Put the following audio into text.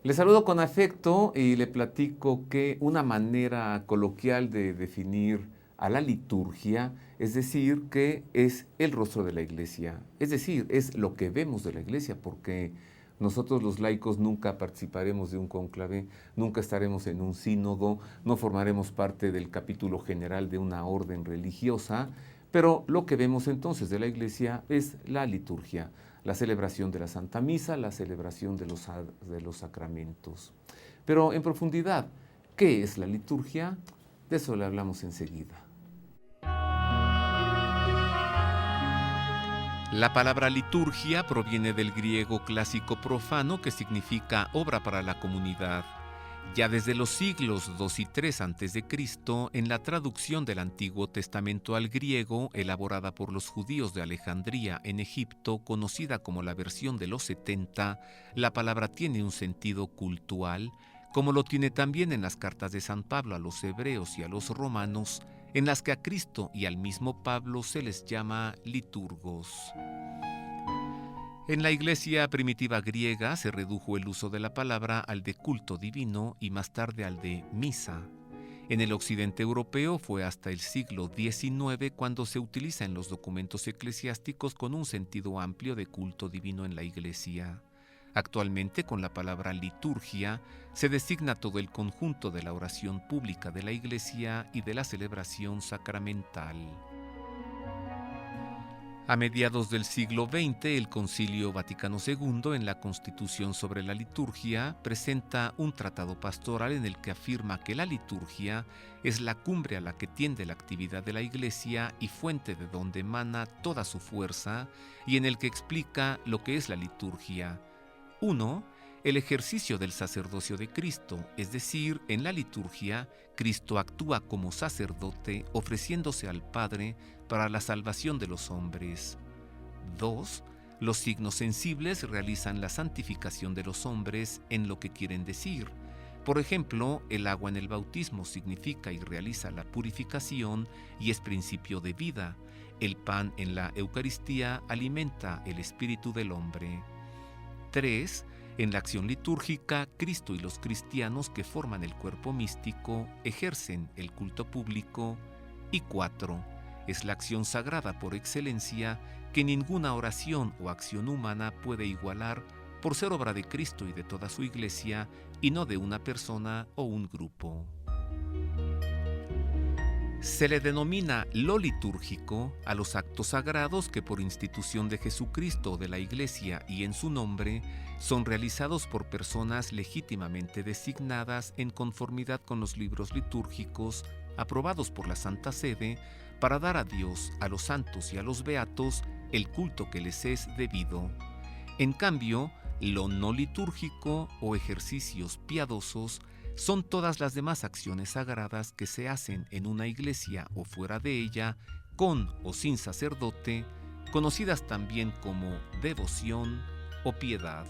Le saludo con afecto y le platico que una manera coloquial de definir a la liturgia, es decir, que es el rostro de la iglesia, es decir, es lo que vemos de la iglesia, porque nosotros los laicos nunca participaremos de un cónclave, nunca estaremos en un sínodo, no formaremos parte del capítulo general de una orden religiosa, pero lo que vemos entonces de la iglesia es la liturgia, la celebración de la Santa Misa, la celebración de los sacramentos. Pero en profundidad, ¿qué es la liturgia? De eso le hablamos enseguida. La palabra liturgia proviene del griego clásico profano que significa obra para la comunidad. Ya desde los siglos II y III a.C., en la traducción del Antiguo Testamento al griego, elaborada por los judíos de Alejandría en Egipto, conocida como la versión de los 70, la palabra tiene un sentido cultual, como lo tiene también en las cartas de San Pablo a los hebreos y a los romanos, en las que a Cristo y al mismo Pablo se les llama liturgos. En la iglesia primitiva griega se redujo el uso de la palabra al de culto divino y más tarde al de misa. En el occidente europeo fue hasta el siglo XIX cuando se utiliza en los documentos eclesiásticos con un sentido amplio de culto divino en la iglesia. Actualmente, con la palabra liturgia, se designa todo el conjunto de la oración pública de la iglesia y de la celebración sacramental. A mediados del siglo XX, el Concilio Vaticano II, en la Constitución sobre la Liturgia, presenta un tratado pastoral en el que afirma que la liturgia es la cumbre a la que tiende la actividad de la Iglesia y fuente de donde emana toda su fuerza, y en el que explica lo que es la liturgia. 1. El ejercicio del sacerdocio de Cristo, es decir, en la liturgia, Cristo actúa como sacerdote ofreciéndose al Padre para la salvación de los hombres. 2. Los signos sensibles realizan la santificación de los hombres en lo que quieren decir. Por ejemplo, el agua en el bautismo significa y realiza la purificación y es principio de vida. El pan en la Eucaristía alimenta el espíritu del hombre. 3. En la acción litúrgica, Cristo y los cristianos que forman el cuerpo místico ejercen el culto público. Y 4. Es la acción sagrada por excelencia que ninguna oración o acción humana puede igualar por ser obra de Cristo y de toda su Iglesia y no de una persona o un grupo. Se le denomina lo litúrgico a los actos sagrados que por institución de Jesucristo o de la Iglesia y en su nombre son realizados por personas legítimamente designadas en conformidad con los libros litúrgicos aprobados por la Santa Sede para dar a Dios, a los santos y a los beatos el culto que les es debido. En cambio, lo no litúrgico o ejercicios piadosos son todas las demás acciones sagradas que se hacen en una iglesia o fuera de ella, con o sin sacerdote, conocidas también como devoción o piedad.